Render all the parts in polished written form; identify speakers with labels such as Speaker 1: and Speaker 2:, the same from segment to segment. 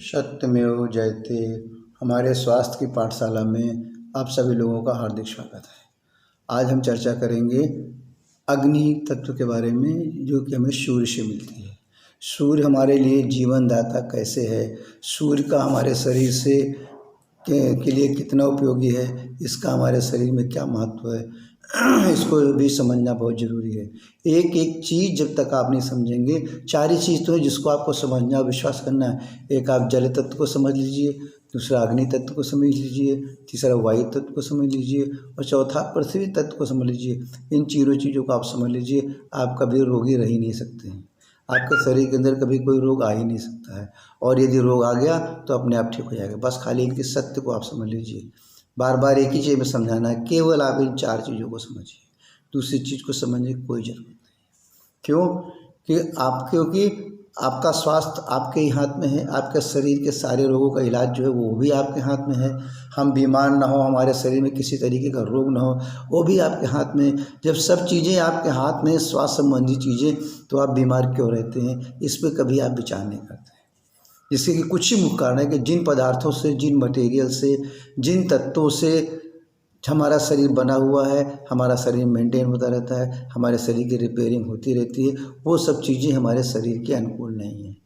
Speaker 1: सत्यमेव जयते। हमारे स्वास्थ्य की पाठशाला में आप सभी लोगों का हार्दिक स्वागत है। आज हम चर्चा करेंगे अग्नि तत्व के बारे में, जो कि हमें सूर्य से मिलती है। सूर्य हमारे लिए जीवनदाता कैसे है, सूर्य का हमारे शरीर से के लिए कितना उपयोगी है, इसका हमारे शरीर में क्या महत्व है, इसको भी समझना बहुत ज़रूरी है। एक एक चीज़ जब तक आप नहीं समझेंगे, चार ही चीज़ तो है जिसको आपको समझना और विश्वास करना है। एक आप जल तत्व को समझ लीजिए, दूसरा अग्नि तत्व को समझ लीजिए, तीसरा वायु तत्व को समझ लीजिए और चौथा पृथ्वी तत्व को समझ लीजिए। इन चारों चीज़ों को आप समझ लीजिए, आप कभी रोगी रह ही नहीं सकते हैं। आपके शरीर के अंदर कभी कोई रोग आ ही नहीं सकता है, और यदि रोग आ गया तो अपने आप ठीक हो जाएगा। बस खाली इनके सत्य को आप समझ लीजिए। बार बार एक ही चीज़ में समझाना है, केवल आप इन चार चीज़ों को समझिए, दूसरी चीज़ को समझने की कोई ज़रूरत नहीं। क्यों क्योंकि आपका स्वास्थ्य आपके ही हाथ में है। आपके शरीर के सारे रोगों का इलाज जो है वो भी आपके हाथ में है। हम बीमार ना हो, हमारे शरीर में किसी तरीके का रोग ना हो, वो भी आपके हाथ में है। जब सब चीज़ें आपके हाथ में, स्वास्थ्य संबंधी चीज़ें, तो आप बीमार क्यों रहते हैं, इस पर कभी आप विचार नहीं करते हैं। जिसके कि कुछ ही मुख्य कारण है कि जिन पदार्थों से, जिन मटेरियल से, जिन तत्वों से हमारा शरीर बना हुआ है, हमारा शरीर मेंटेन होता रहता है, हमारे शरीर की रिपेयरिंग होती रहती है, वो सब चीज़ें हमारे शरीर के अनुकूल नहीं हैं।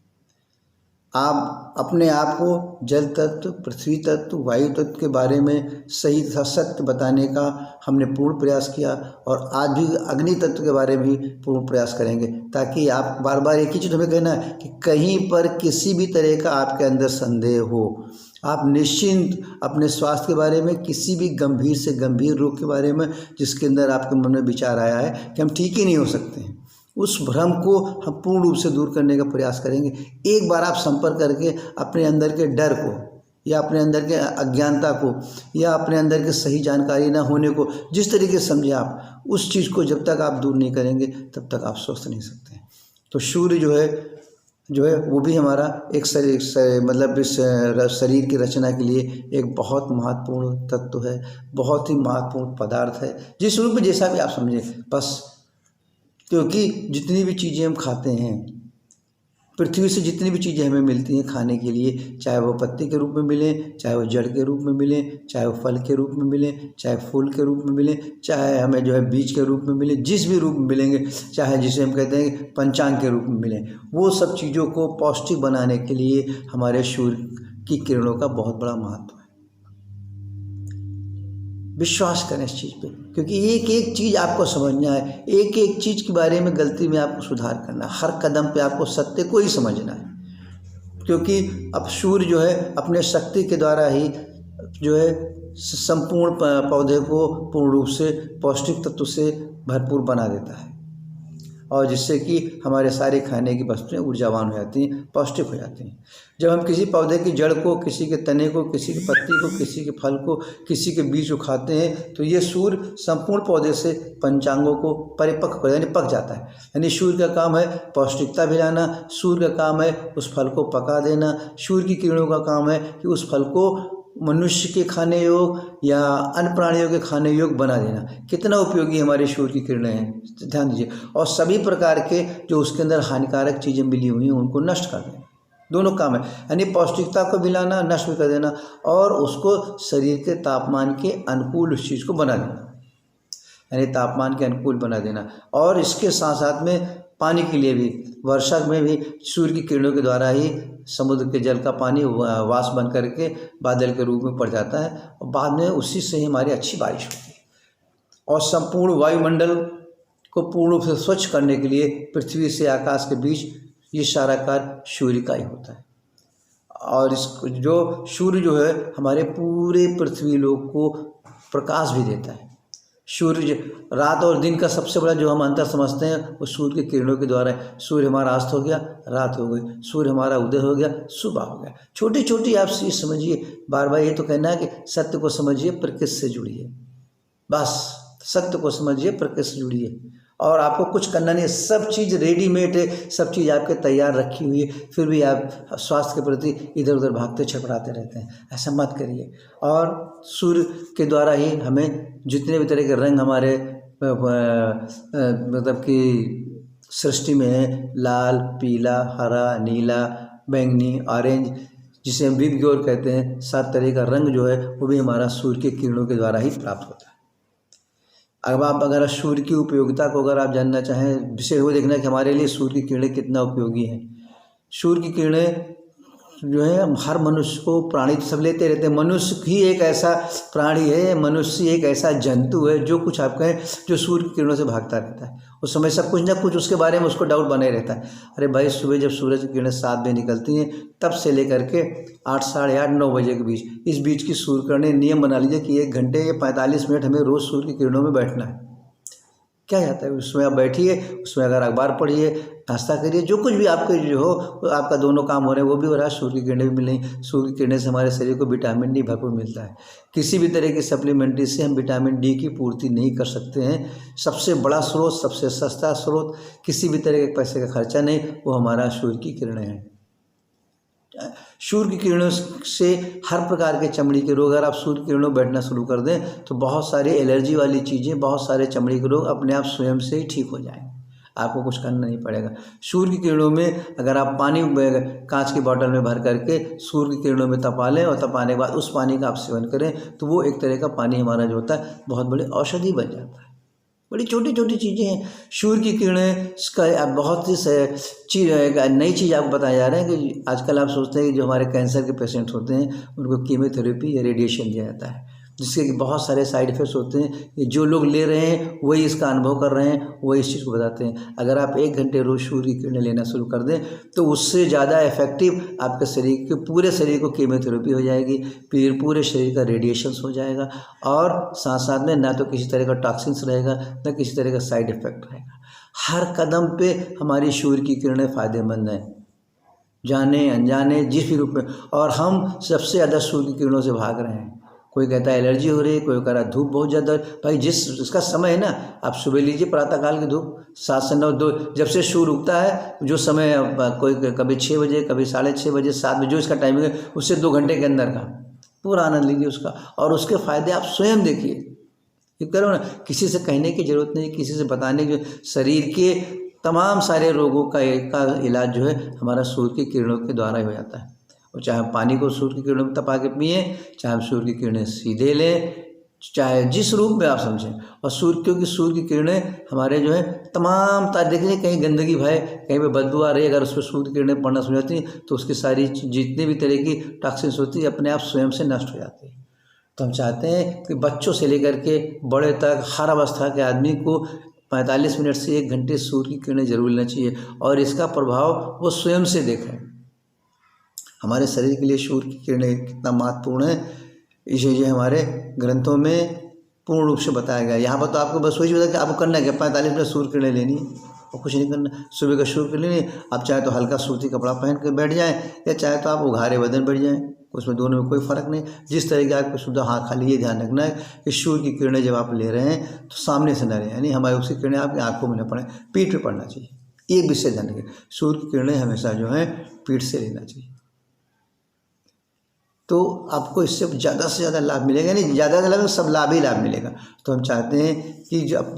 Speaker 1: आप अपने आप को जल तत्व, पृथ्वी तत्व, वायु तत्व के बारे में सही सत्य बताने का हमने पूर्ण प्रयास किया, और आज भी अग्नि तत्व के बारे में भी पूर्ण प्रयास करेंगे, ताकि आप बार बार एक ही चीज़ हमें कहना है कि कहीं पर किसी भी तरह का आपके अंदर संदेह हो, आप निश्चिंत अपने स्वास्थ्य के बारे में, किसी भी गंभीर से गंभीर रोग के बारे में जिसके अंदर आपके मन में विचार आया है कि हम ठीक ही नहीं हो सकते हैं, उस भ्रम को हम पूर्ण रूप से दूर करने का प्रयास करेंगे। एक बार आप संपर्क करके अपने अंदर के डर को, या अपने अंदर के अज्ञानता को, या अपने अंदर के सही जानकारी ना होने को, जिस तरीके से समझे आप, उस चीज़ को जब तक आप दूर नहीं करेंगे तब तक आप स्वस्थ नहीं सकते। तो सूर्य जो है वो भी हमारा एक मतलब इस शरीर की रचना के लिए एक बहुत महत्वपूर्ण तत्व है, बहुत ही महत्वपूर्ण पदार्थ है, जिस रूप में जैसा भी आप समझे बस। क्योंकि जितनी भी चीज़ें हम खाते हैं, पृथ्वी से जितनी भी चीज़ें हमें मिलती हैं खाने के लिए, चाहे वो पत्ती के रूप में मिले, चाहे वो जड़ के रूप में मिले, चाहे वो फल के रूप में मिले, चाहे फूल के रूप में मिले, चाहे हमें जो है बीज के रूप में मिले, जिस भी रूप में मिलेंगे, चाहे जिसे हम कहते हैं पंचांग के रूप में मिले, वो सब चीज़ों को पौष्टिक बनाने के लिए हमारे सूर्य की किरणों का बहुत बड़ा महत्व है। विश्वास करें इस चीज़ पे, क्योंकि एक एक चीज़ आपको समझना है, एक एक चीज़ के बारे में गलती में आपको सुधार करना है, हर कदम पे आपको सत्य को ही समझना है। क्योंकि अब सूर्य जो है अपने शक्ति के द्वारा ही जो है संपूर्ण पौधे को पूर्ण रूप से पौष्टिक तत्व से भरपूर बना देता है, और जिससे कि हमारे सारे खाने की वस्तुएं ऊर्जावान हो जाती हैं, पौष्टिक हो जाती हैं। जब हम किसी पौधे की जड़ को, किसी के तने को, किसी की पत्ती को, किसी के फल को, किसी के बीज को खाते हैं, तो ये सूर्य संपूर्ण पौधे से पंचांगों को परिपक्व कर, यानी पक जाता है। यानी सूर्य का काम है पौष्टिकता भी लाना, सूर्य का काम है उस फल को पका देना, सूर्य की किरणों का काम है कि उस फल को मनुष्य के खाने योग या अन्य प्राणियों के खाने योग बना देना। कितना उपयोगी हमारी सूर्य की किरणें हैं, ध्यान दीजिए। और सभी प्रकार के जो उसके अंदर हानिकारक चीज़ें मिली हुई हैं उनको नष्ट कर देना, दोनों काम है। यानी पौष्टिकता को भी लाना, नष्ट भी कर देना, और उसको शरीर के तापमान के अनुकूल उस चीज़ को बना देना, यानी तापमान के अनुकूल बना देना। और इसके साथ साथ में पानी के लिए भी, वर्षा में भी सूर्य की किरणों के द्वारा ही समुद्र के जल का पानी वाष्प बन करके बादल के रूप में पड़ जाता है, और बाद में उसी से ही हमारी अच्छी बारिश होती है। और संपूर्ण वायुमंडल को पूर्ण रूप से स्वच्छ करने के लिए पृथ्वी से आकाश के बीच ये सारा कार्य सूर्य का ही होता है। और इस जो सूर्य जो है हमारे पूरे पृथ्वी लोक को प्रकाश भी देता है। सूर्य रात और दिन का सबसे बड़ा जो हम अंतर समझते हैं वो सूर्य की किरणों के द्वारा है। सूर्य हमारा अस्त हो गया, रात हो गई, सूर्य हमारा उदय हो गया, सुबह हो गया। छोटी छोटी आप चीज़ समझिए, बार बार ये तो कहना है कि सत्य को समझिए, प्रकृति से जुड़िए, बस सत्य को समझिए, प्रकृति से जुड़िए, और आपको कुछ करना नहीं है। सब चीज़ रेडीमेड है, सब चीज़ आपके तैयार रखी हुई है, फिर भी आप स्वास्थ्य के प्रति इधर उधर भागते छटपटाते रहते हैं। ऐसा मत करिए। और सूर्य के द्वारा ही हमें जितने भी तरह के रंग हमारे मतलब कि सृष्टि में है, लाल, पीला, हरा, नीला, बैंगनी, ऑरेंज, जिसे हम विबग्योर कहते हैं। 7 तरह का रंग जो है वो भी हमारा सूर्य के किरणों के द्वारा ही प्राप्त होता है। अब आप अगर सूर्य की उपयोगिता को अगर आप जानना चाहें, विषय वो देखना कि हमारे लिए सूर्य की किरणें कितना उपयोगी हैं। सूर्य की किरणें जो है हर मनुष्य को, प्राणी तो सब लेते रहते हैं, मनुष्य ही एक ऐसा प्राणी है, मनुष्य एक ऐसा जंतु है जो कुछ आप कहें जो सूर्य की किरणों से भागता रहता है। उस समय सब कुछ ना कुछ उसके बारे में उसको डाउट बने रहता है। अरे भाई, सुबह जब सूरज की किरणें 7 बजे निकलती हैं तब से लेकर के 8, साढ़े 8, 9 बजे के बीच, इस बीच की सूर्य किरणें, नियम बना लीजिए कि 1 घंटे या 45 मिनट हमें रोज़ सूर्य की किरणों में बैठना है। क्या जाता है उसमें, आप बैठिए, उसमें अगर अखबार पढ़िए, नाश्ता करिए, जो कुछ भी आपके जो हो, आपका दोनों काम हो रहे हैं वो भी हो रहा है, सूर्य की किरणें भी मिल रही। सूर्य की किरणें से हमारे शरीर को विटामिन डी भरपूर मिलता है। किसी भी तरह की सप्लीमेंट्री से हम विटामिन डी की पूर्ति नहीं कर सकते हैं। सबसे बड़ा स्रोत, सबसे सस्ता स्रोत, किसी भी तरह के पैसे का खर्चा नहीं, वो हमारा सूर्य की किरणें हैं। सूर्य की किरणों से हर प्रकार के चमड़ी के रोग, अगर आप सूर्य की किरणों में बैठना शुरू कर दें तो बहुत सारे एलर्जी वाली चीज़ें, बहुत सारे चमड़ी के रोग अपने आप स्वयं से ही ठीक हो जाएंगे, आपको कुछ करना नहीं पड़ेगा। सूर्य की किरणों में अगर आप पानी कांच की बोतल में भर करके सूर्य की किरणों में तपा लें और तपाने के बाद उस पानी का आप सेवन करें तो वो एक तरह का पानी हमारा जो होता है बहुत बड़ी औषधि बन जाता है। बड़ी छोटी छोटी चीज़ें हैं। सूर्य की किरणें का बहुत सी नई चीज़ आपको बताया जा रहा है कि आजकल आप सोचते हैं कि जो हमारे कैंसर के पेशेंट होते हैं उनको कीमोथेरेपी या रेडिएशन दिया जाता है, जिसके कि बहुत सारे साइड इफ़ेक्ट्स होते हैं। ये जो लोग ले रहे हैं वही इसका अनुभव कर रहे हैं, वही इस चीज़ को बताते हैं। अगर आप 1 घंटे रोज़ सूर्य की किरणें लेना शुरू कर दें तो उससे ज़्यादा इफेक्टिव आपके शरीर के पूरे शरीर को कीमोथेरेपी हो जाएगी, फिर पूरे शरीर का रेडिएशंस हो जाएगा और साथ साथ में ना तो किसी तरह का टॉक्सिन्स रहेगा, ना किसी तरह का साइड इफ़ेक्ट रहेगा। हर कदम पे हमारी सूर्य की किरणें फ़ायदेमंद हैं, जाने अनजाने जिस भी रूप में। और हम सबसे ज़्यादा सूर्य की किरणों से भाग रहे हैं। कोई कहता है एलर्जी हो रही है, कोई कह रहा है धूप बहुत ज़्यादा। भाई जिसका समय है ना, आप सुबह लीजिए प्रातःकाल की धूप 7 से 9, 2 जब से सूर्य उगता है, जो समय कोई कभी 6 बजे, कभी 6:30 बजे, 7 बजे, जो इसका टाइमिंग है उससे 2 घंटे के अंदर का पूरा आनंद लीजिए उसका, और उसके फ़ायदे आप स्वयं देखिए। ये करो ना, किसी से कहने की ज़रूरत नहीं, किसी से बताने की। शरीर के तमाम सारे रोगों का इलाज जो है हमारा सूर्य की किरणों के द्वारा ही हो जाता है। और चाहे हम पानी को सूर्य की किरणों में तपा के पिएँ, चाहे हम सूर्य की किरणें सीधे लें, चाहे जिस रूप में आप समझें। और क्योंकि सूर्य की किरणें हमारे जो है तमाम देखिए, कहीं गंदगी भाई, कहीं पे बदबू आ रही है, अगर उस पर सूर्य की किरणें पड़ना शुरू जाती हैं तो उसकी सारी जितनी भी तरह की टॉक्सिन्स होती है अपने आप स्वयं से नष्ट हो जाती है। तो हम चाहते हैं कि बच्चों से लेकर के बड़े तक हर अवस्था के आदमी को 45 मिनट से 1 घंटे सूर्य की किरणें जरूर लेना चाहिए, और इसका प्रभाव वो स्वयं से देखें। हमारे शरीर के लिए सूर्य की किरणें कितना महत्वपूर्ण है, इसे जो हमारे ग्रंथों में पूर्ण रूप से बताया गया है। यहाँ पर तो आपको बस वही बताया कि आपको करना है कि 45 मिनट सूर्य किरणें लेनी है और कुछ नहीं करना। सुबह का सूर्य किरणें लेनी, आप चाहे तो हल्का सूती कपड़ा पहन कर बैठ जाएँ या चाहे तो आप उघारे बदन बैठ जाएँ, उसमें दोनों में कोई फ़र्क नहीं। जिस तरह की आपको सुविधा, हाँ खाली ये ध्यान रखना है कि सूर्य की किरणें जब आप ले रहे हैं तो सामने से न रहें, यानी हमारी उसकी किरणें आपकी आँखों में न पड़े, पीठ पे पड़ना चाहिए। एक विषय ध्यान रखिए, सूर्य की किरणें हमेशा जो है पीठ से लेना चाहिए, तो आपको इससे ज़्यादा से ज़्यादा लाभ मिलेगा। नहीं ज़्यादा से ज़्यादा सब लाभ ही लाभ मिलेगा। तो हम चाहते हैं कि जब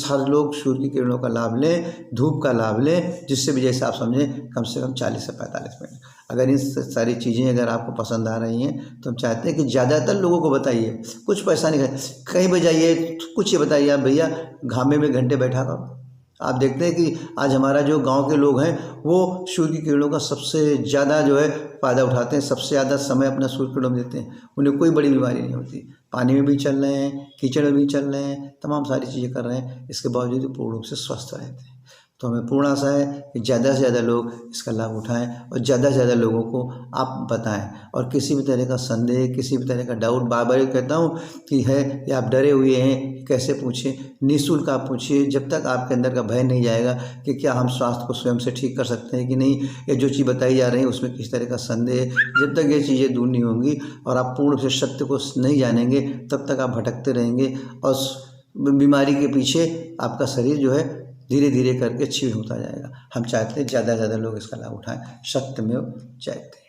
Speaker 1: हर लोग सूर्य की किरणों का लाभ लें, धूप का लाभ लें, जिससे भी जैसे आप समझें कम से कम 40 से 45 मिनट। अगर इन सारी चीज़ें अगर आपको पसंद आ रही हैं तो हम चाहते हैं कि ज़्यादातर लोगों को बताइए, कुछ पैसा नहीं कहीं पर जाइए, कुछ ये बताइए आप भैया घामे में घंटे बैठा करो। आप देखते हैं कि आज हमारा जो गांव के लोग हैं वो सूर्य की किरणों का सबसे ज़्यादा जो है फ़ायदा उठाते हैं, सबसे ज़्यादा समय अपना सूर्य किरणों में देते हैं। उन्हें कोई बड़ी बीमारी नहीं होती, पानी में भी चल रहे हैं, कीचड़ में भी चल रहे हैं, तमाम सारी चीज़ें कर रहे हैं, इसके बावजूद पूर्ण रूप से स्वस्थ रहते हैं। तो हमें पूर्ण आशा है कि ज़्यादा से ज़्यादा लोग इसका लाभ उठाएं और ज़्यादा से ज़्यादा लोगों को आप बताएं। और किसी भी तरह का संदेह, किसी भी तरह का डाउट, बार बार कहता हूँ कि है या आप डरे हुए हैं, कैसे पूछें, निःशुल्क आप पूछिए। जब तक आपके अंदर का भय नहीं जाएगा कि क्या हम स्वास्थ्य को स्वयं से ठीक कर सकते हैं कि नहीं, या जो चीज़ बताई जा रही है उसमें किस तरह का संदेह, जब तक ये चीज़ें दूर नहीं होंगी और आप पूर्ण से सत्य को नहीं जानेंगे तब तक आप भटकते रहेंगे और बीमारी के पीछे आपका शरीर जो है धीरे धीरे करके क्षीण होता जाएगा। हम चाहते हैं ज़्यादा से ज़्यादा लोग इसका लाभ उठाएं। सत्यमेव जयते।